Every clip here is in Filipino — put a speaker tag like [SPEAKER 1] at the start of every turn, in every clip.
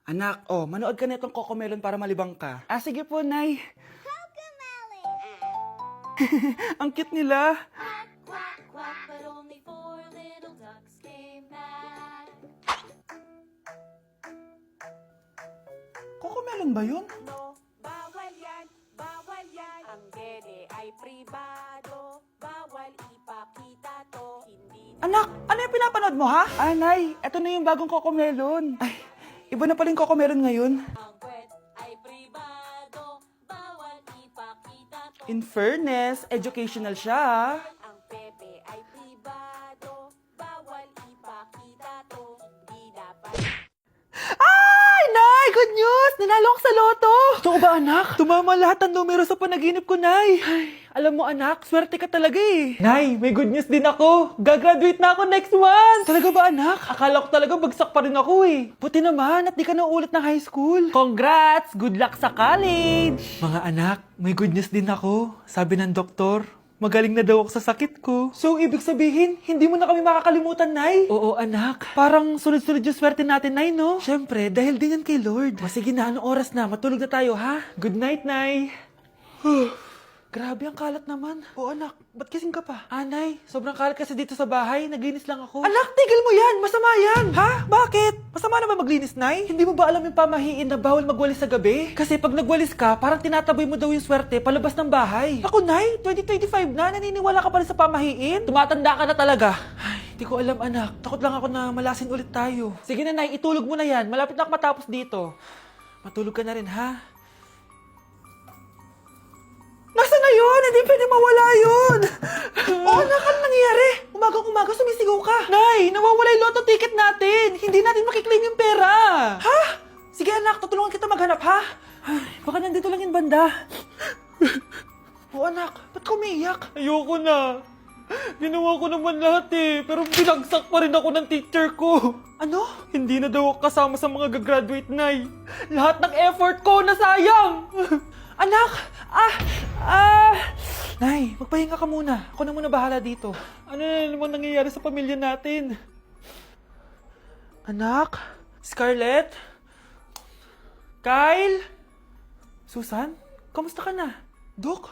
[SPEAKER 1] Anak, manood ka nitong Cocomelon para malibang ka. Ah, sige po, Nay. Ang cute nila.
[SPEAKER 2] Quack, quack, quack, but only 4 little ducks came back.
[SPEAKER 1] Cocomelon ba yun?
[SPEAKER 2] No, bawal yan, bawal yan. Ang dede ay pribado, bawal ipakita to. Hindi
[SPEAKER 1] Anak, ano yung pinapanood mo, ha? Ah, Nay, eto na yung bagong Cocomelon. Ay, iba na pala yung Cocomelon ngayon.
[SPEAKER 2] ang kwet ay pribado, bawal ipakita to.
[SPEAKER 1] In fairness, educational siya, ha?
[SPEAKER 2] Ang pepe ay pribado, bawal ipakita to. Hindi dapat.
[SPEAKER 1] Ay, Nay! Good news! Nanalo ako sa loto! Totoo ba, anak? Tumama lahat ng numero sa panaginip ko, Nay. Ay, alam mo, anak, swerte ka talaga eh. Nay, may good news din ako. Gagraduate na ako next month! Talaga ba, anak? Akala ko talaga bagsak pa rin ako eh. Buti naman at di ka na ulit ng high school. Congrats! Good luck sa college! Mga anak, may good news din ako. Sabi ng doktor, magaling na daw ako sa sakit ko. So, ibig sabihin, hindi mo na kami makakalimutan, Nay? Oo, anak. Parang sunod-sunod yung swerte natin, Nay, no? Siyempre, dahil din yan kay Lord. O sige na, anong oras na? Matulog na tayo, ha? Good night, Nay. Grabe, ang kalat naman. O anak, ba't kising ka pa? Ah, Nay, sobrang kalat kasi dito sa bahay. Naglinis lang ako. Anak, tigil mo yan! Masama yan! Ha? Bakit? Masama na ba maglinis, Nay? Hindi mo ba alam yung pamahiin na bawal magwalis sa gabi? Kasi pag nagwalis ka, parang tinataboy mo daw yung swerte palabas ng bahay. Ako, Nay, 2025 na, naniniwala ka pa rin sa pamahiin? Tumatanda ka na talaga. Ay, hindi ko alam, anak. Takot lang ako na malasin ulit tayo. Sige na, Nay, itulog mo na yan. Malapit na ako matapos dito. Matulog ka na rin, ha? Nasaan na yun? Hindi pwede mawala yun! Anak, ano nangyayari? Umagang-umaga sumisigaw ka. Nay, nawawala yung lotto ticket natin. Hindi natin makiklaim yung pera. Ha? Sige anak, tutulungan kita maghanap, ha? Ay, baka nandito lang yung banda. Anak, ba't ka umiiyak? Ayoko na. Ginawa ko naman lahat eh, pero binagsak pa rin ako ng teacher ko. Ano? Hindi na daw ako kasama sa mga gagraduate, Nay. Lahat ng effort ko nasayang. Anak! Nay, magpahinga ka muna. Ako na muna bahala dito. Ano na namang nangyayari sa pamilya natin? Anak? Scarlett? Kyle? Susan? Kamusta ka na? Dok?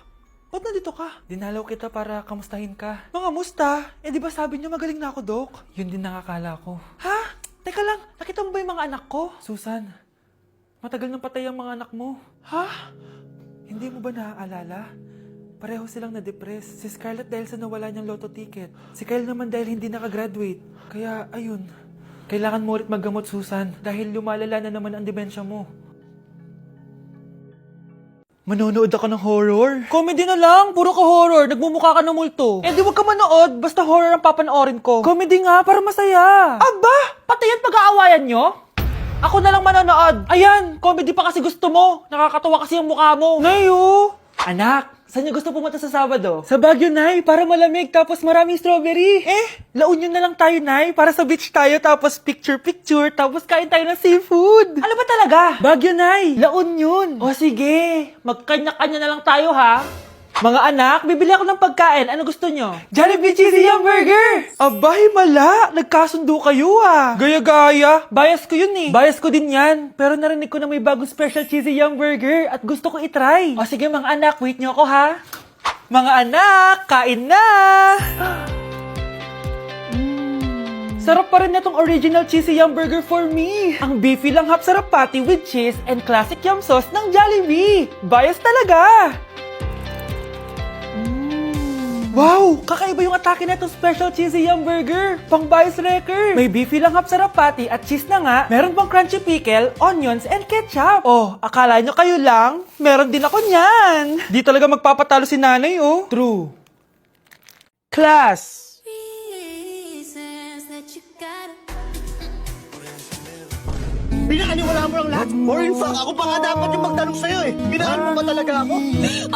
[SPEAKER 1] Ba't nandito ka? Dinalaw kita para kamustahin ka. Mga musta? Eh di ba sabi niyo magaling na ako, Dok? Yun din nakakala ko. Ha? Teka lang, nakita mo ba yung mga anak ko? Susan, matagal nang patay ang mga anak mo. Ha? Hindi mo ba naaalala? Pareho silang na-depress. Si Scarlett dahil sa nawala niyang lotto ticket. Si Kyle naman dahil hindi nakagraduate. Kaya, ayun. Kailangan mo ulit maggamot, Susan. Dahil lumalala na naman ang demensya mo. Manonood ako ng horror? Comedy na lang, puro ka horror, nagmumukha ka ng multo. Eh di wag ka manood, basta horror ang papanoorin ko. Comedy nga, para masaya. Aba, pati yan pag-aawayan nyo? Ako na lang manonood. Ayan, comedy pa kasi gusto mo. Nakakatawa kasi yung mukha mo. Nayo! Anak, saan niyo gusto pumunta sa Sabado? Sa Baguio, Nay, para malamig tapos maraming strawberry. La Union na lang tayo, Nay, para sa beach tayo tapos picture-picture tapos kain tayo ng seafood. Ano ba talaga? Baguio, Nay, La Union. O sige, magkanya-kanya na lang tayo, ha? Mga anak, bibili ako ng pagkain. Ano gusto nyo? Jollibee Cheesy Yum Burger! Abay, mala! Nagkasundo kayo ah! Gaya-gaya! Bias ko yun eh. Bias ko din yan. Pero narinig ko na may bagong special Cheesy Yum Burger at gusto ko itry. O sige mga anak, wait nyo ako ha. Mga anak, kain na! Sarap pa rin na tong original Cheesy Yum Burger for me. Ang beefy lang hap sarap patty with cheese and classic yum sauce ng Jollibee. Bias talaga! Wow! Kakaiba yung atake na itong special cheesy yum burger. Pang bias wrecker. May beefy lang hap sarap patty at cheese na nga. Meron pang crunchy pickle, onions, and ketchup. Oh, akala nyo kayo lang? Meron din ako niyan. Di talaga magpapatalo si nanay, oh. True. Class!
[SPEAKER 2] Reasons that you gotta.
[SPEAKER 3] Pinakaniwala mo lang lahat. Or in fact, ako pa nga dapat yung magtanong sa'yo eh. Minahal mo ba talaga ako?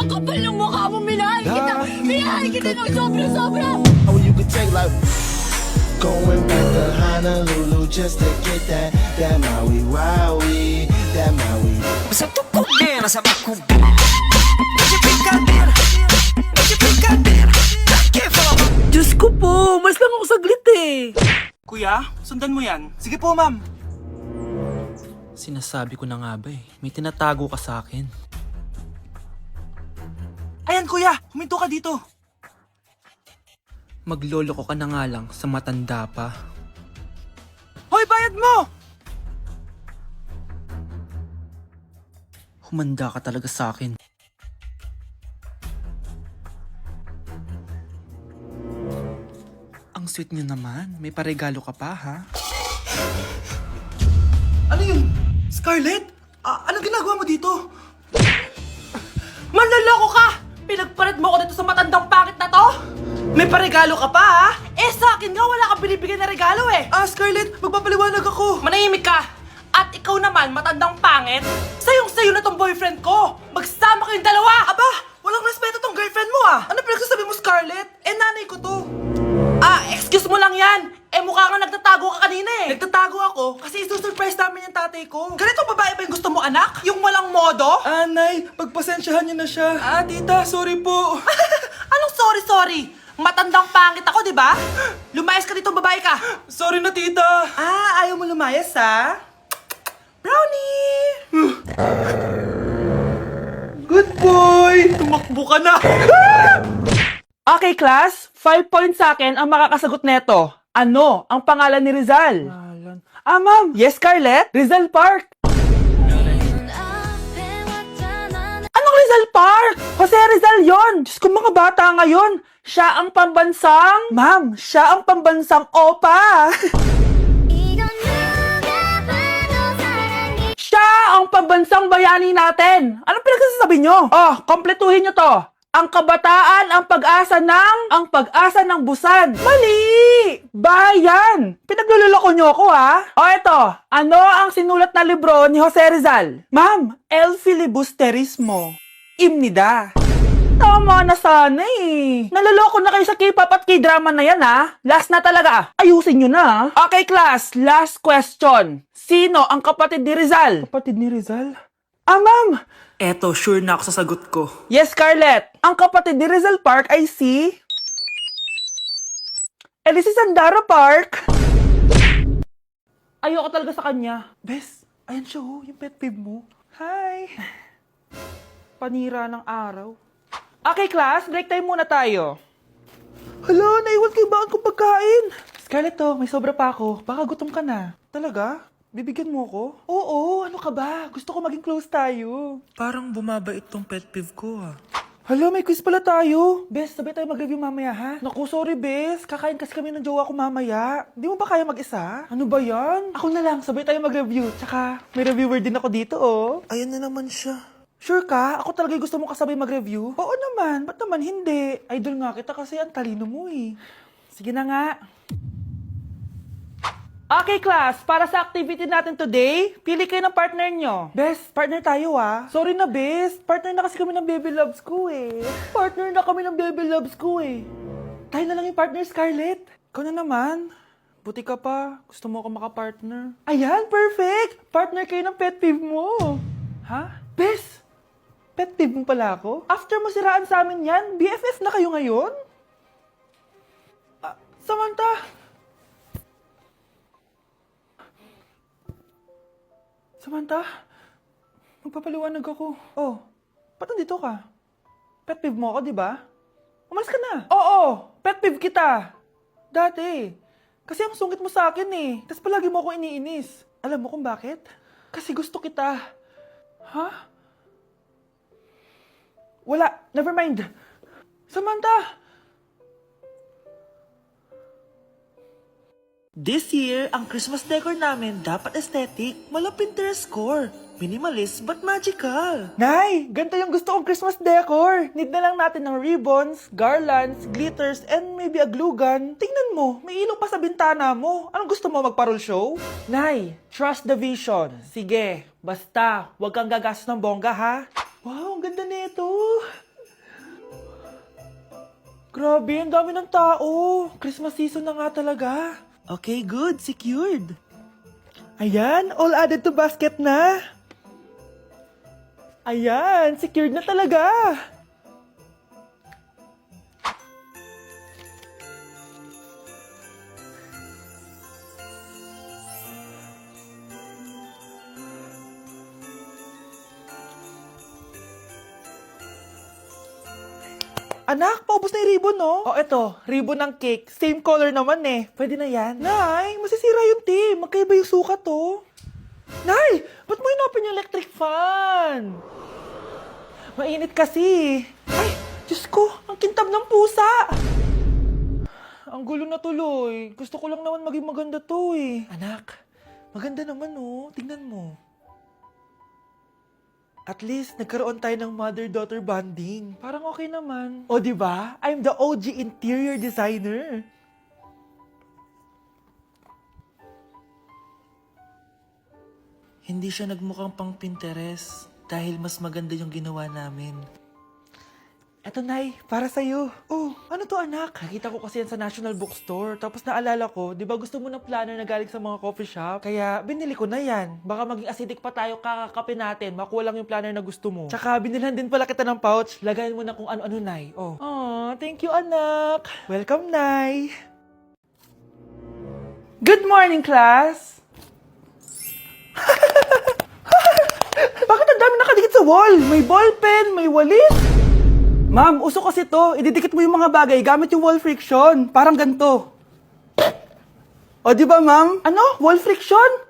[SPEAKER 2] Ang kapal ng mukha mo, minahal kita! Minahal kita ng sobra-sobra!
[SPEAKER 3] Oh, you could take like going back to Honolulu just to get that Maui Wowie, that Maui.
[SPEAKER 4] Sa tukong pera sa bakong brincadeira.
[SPEAKER 1] Diyos ko po, mas lang ako saglit eh. Kuya, sundan mo yan. Sige po, ma'am. Sinasabi ko na nga ba eh, may tinatago ka sa akin. Ayan kuya, huminto ka dito. Magloloko ka na nga lang sa matanda pa. Hoy, bayad mo! Humanda ka talaga sa akin. Ang sweet niyo naman, may paregalo ka pa ha? Ano yun? Scarlett? Anong ginagawa mo dito? Manloloko ka! Pinagpalit mo ako dito sa matandang pangit na to? May paregalo ka pa ha? Eh sa akin nga wala kang binibigyan na regalo eh. Scarlett, magpapaliwanag ako. Manahimik ka! At ikaw naman, matandang pangit, sayong-sayo na tong boyfriend ko! Magsama kayong dalawa! Aba, walang respeto tong girlfriend mo ah! Ano pinagsasabi mo, Scarlett? Eh, nanay ko to. Excuse mo lang yan! Eh, mukha nga nagtatago ka kanina eh! Nagtatago ako kasi isusurprise namin yung tatay ko. Ganito babae ba yung gusto mo, anak? Yung walang modo? Nay, pagpasensyahan niyo na siya. Tita, sorry po. Anong sorry? Matandang pangit ako, di ba? Lumayas ka dito, babae ka! Sorry na, tita! Ayaw mo lumayas, ha? Brownie! Good boy! Tumakbo ka na! Okay, class. 5 points sa akin ang makakasagot neto. Ano ang pangalan ni Rizal? Ma'am. Yes, Scarlett? Rizal Park. Anong Rizal Park? Jose Rizal yon. Diyos ko, mga bata ngayon. Siya ang pambansang... Ma'am, siya ang pambansang opa. Siya ang pambansang bayani natin. Anong pinagsasabi nyo? Kompletuhin nyo to. Ang kabataan, ang pag-asa ng busan. Mali! Bayan! Pinagluloko nyo ako ha? Eto. Ano ang sinulat na libro ni Jose Rizal? Ma'am, El Filibusterismo. Imnida. Tama na sana eh. Naloloko na kayo sa K-pop at K-drama na yan ha. Last na talaga. Ayusin nyo na. Okay class, last question. Sino ang kapatid ni Rizal? Kapatid ni Rizal? Ma'am. Eto, sure na ako sa sagot ko. Yes, Scarlett. Ang kapatid ni Rizal Park ay si... si Sandara Park. Ayoko talaga sa kanya. Bes, ayan siya yung pet peeve mo. Hi. Panira ng araw. Okay, class. Break time muna tayo. Hala, naiwan kay bakit kong pagkain. Scarlett, may sobra pa ako. Baka gutom ka na. Talaga? Bibigyan mo ko? Oo, ano ka ba? Gusto ko maging close tayo. Parang bumabait tong pet peeve ko Hala, may quiz pala tayo. Bes, sabay tayo mag-review mamaya ha? Naku, sorry Bes. Kakain kasi kami ng jowa ko mamaya. Di mo ba kaya mag-isa? Ano ba yan? Ako na lang, sabay tayo mag-review. Tsaka, may reviewer din ako dito Ayan na naman siya. Sure ka? Ako talaga gusto mo kasabay mag-review? Oo naman, ba't naman hindi? Idol nga kita kasi ang talino mo Sige na nga. Okay, class. Para sa activity natin today, pili kayo ng partner nyo. Best, partner tayo Sorry na, best. Partner na kasi kami ng baby loves ko Partner na kami ng baby loves ko Tayo na lang yung partner, Scarlett. Ikaw na naman. Buti ka pa. Gusto mo ako makapartner. Ayan, perfect. Partner kayo ng pet peeve mo. Ha? Best, pet peeve mo pala ako? After mo siraan sa amin yan, BFF na kayo ngayon? Samantha, magpapaliwanag ako. Ba't nandito ka? Pet peeve mo ako, di ba? Umalis ka na. Oo, pet peeve kita. Dati. Kasi ang sungit mo sa akin Tapos palagi mo ako iniinis. Alam mo kung bakit? Kasi gusto kita. Ha? Wala, never mind. Samantha! This year, ang Christmas decor namin dapat aesthetic, walang Pinterest score. Minimalist but magical. Nay, ganito yung gusto kong Christmas decor. Need na lang natin ng ribbons, garlands, glitters, and maybe a glue gun. Tingnan mo, may ilaw pa sa bintana mo. Anong gusto mo, magparol show? Nay, trust the vision. Sige, basta, huwag kang gagastos ng bongga ha. Wow, ang ganda nito. Grabe, ang dami ng tao. Christmas season na nga talaga. Okay, good. Secured. Ayan, all added to basket na. Ayan, secured na talaga. Anak, paubos na yung ribbon, no? O, eto, ribbon ng cake. Same color naman eh. Pwede na yan. Nay, masisira yung tea. Magkaiba yung sukat, to. Nay, ba't mo inopin yung electric fan? Mainit kasi. Ay, Diyos ko, ang kintab ng pusa. Ang gulo na tuloy. Gusto ko lang naman maging maganda to eh. Anak, maganda naman oh. Tingnan mo. At least, nagkaroon tayo ng mother-daughter bonding. Parang okay naman. O, di ba? I'm the OG interior designer. Hindi siya nagmukhang pang Pinterest dahil mas maganda yung ginawa namin. Eto, Nay, para sa'yo. Oh, ano to, anak? Nakita ko kasi yan sa National Bookstore. Tapos naalala ko, di ba gusto mo ng planner na galing sa mga coffee shop? Kaya binili ko na yan. Baka maging acidic pa tayo kakakapin natin. Makuha lang yung planner na gusto mo. Tsaka binilhan din pala kita ng pouch. Lagayin mo na kung ano-ano, Nay. Oh. Aw, thank you, anak. Welcome, Nay. Good morning, class. Bakit ang dami nakadikit sa wall? May ballpen, may walis. Ma'am, uso kasi to. Ididikit mo yung mga bagay gamit yung wall friction. Parang ganito. O, di ba, ma'am? Ano? Wall friction?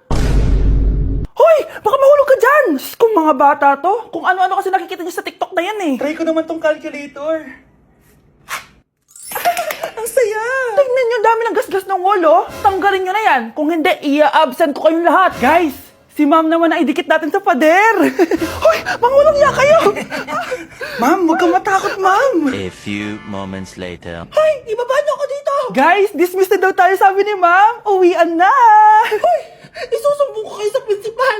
[SPEAKER 1] Hoy! Baka mahulog ka dyan! Kung mga bata to, kung ano-ano kasi nakikita niyo sa TikTok na yan eh. Try ko naman tong calculator. Ang saya! Tingnan niyo, dami ng gasgas ng wall, oh. Tanggalin niyo na yan. Kung hindi, i-absent ko kayong lahat. Guys! Si ma'am naman na idikit natin sa pader. Hoy! Mangulong niya kayo! Ma'am, huwag kang matakot, ma'am.
[SPEAKER 5] A few moments later.
[SPEAKER 1] Hoy! Ibaba niyo ako dito! Guys, dismissed na daw tayo, sabi ni ma'am. Uwian na! Hoy! Isusumbong ko kayo sa principal!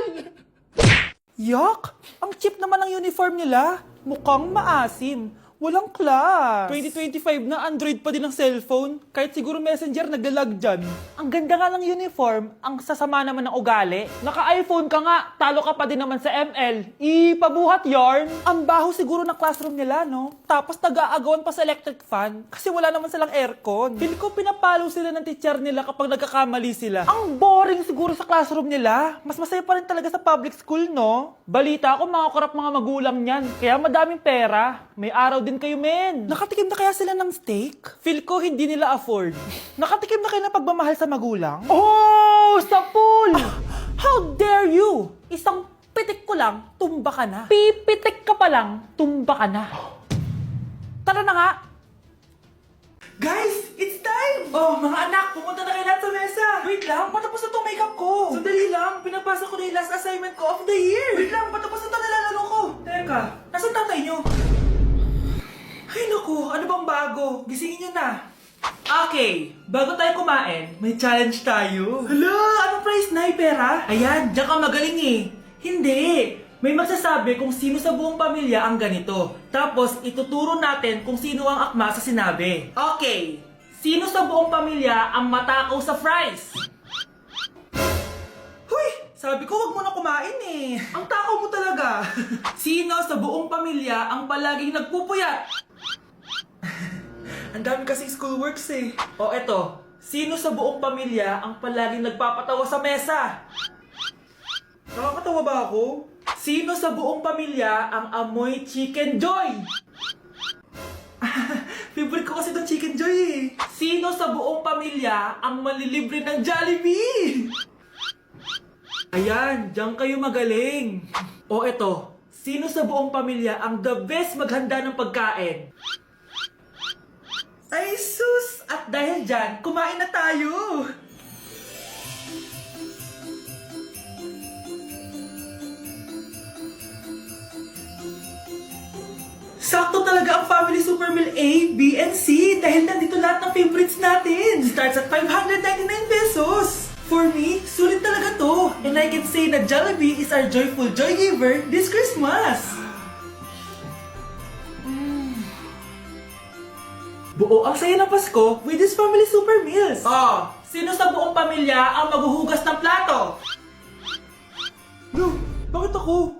[SPEAKER 1] Yuck! Ang cheap naman ng uniform nila. Mukhang maasim. Walang class. 2025 na, Android pa din ang cellphone. Kahit siguro Messenger naglalag dyan. Ang ganda nga ng uniform, ang sasama naman ng ugali. Naka-iPhone ka nga, talo ka pa din naman sa ML. Ipabuhat yarn. Ang baho siguro ng classroom nila, no? Tapos nag-aagawan pa sa electric fan kasi wala naman silang aircon. Feel ko pinapalo sila ng teacher nila kapag nagkakamali sila. Ang boring siguro sa classroom nila. Mas masaya pa rin talaga sa public school, no? Balita ko, mga korap mga magulang niyan. Kaya madaming pera. May araw din kayo, men. Nakatikim na kaya sila ng steak? Feel ko hindi nila afford. Nakatikim na kayo ng pagmamahal sa magulang? Oh, sa pool! How dare you? Isang pitik ko lang, tumba ka na. Pipitik ka pa lang, tumba ka na. Tara na nga. Guys, it's time! Oh, mga anak, pumunta na kayo lahat sa mesa. Wait lang, patapos na itong makeup ko. Sandali lang, pinapasa ko na yung last assignment ko of the year. Wait lang, patapos na ito nalalaro ko. Teka, nasan tatay nyo? Ay naku, ano bang bago? Gisingin nyo na. Okay, bago tayo kumain, may challenge tayo. Hala, anong prize na? Pera? Ayan, diyan ka magaling eh. Hindi. May magsasabi kung sino sa buong pamilya ang ganito. Tapos, ituturo natin kung sino ang akma sa sinabi. Okay, sino sa buong pamilya ang matakaw sa fries? Huy! Sabi ko, wag mo na kumain eh. Ang takaw mo talaga. Sino sa buong pamilya ang palaging nagpupuyat? Ang dami kasing schoolworks eh. O eto, sino sa buong pamilya ang palaging nagpapatawa sa mesa? Nakakatawa ba ako? Sino sa buong pamilya ang amoy chicken joy? Favorite ko kasi itong chicken joy eh. Sino sa buong pamilya ang malilibre ng Jollibee? Ayan, diyan kayo magaling. O eto, sino sa buong pamilya ang the best maghanda ng pagkain? Ay sus! At dahil dyan, kumain na tayo! Sakto talaga ang Family Super Meal A, B, and C dahil nandito lahat ng favorites natin. Starts at 599 pesos. For me, sulit talaga to. And I can say that Jollibee is our joyful joy giver this Christmas. Buo ang saya ng Pasko with this Family Super Meals. Oh, sino sa buong pamilya ang maghuhugas ng plato? No, bakit ako?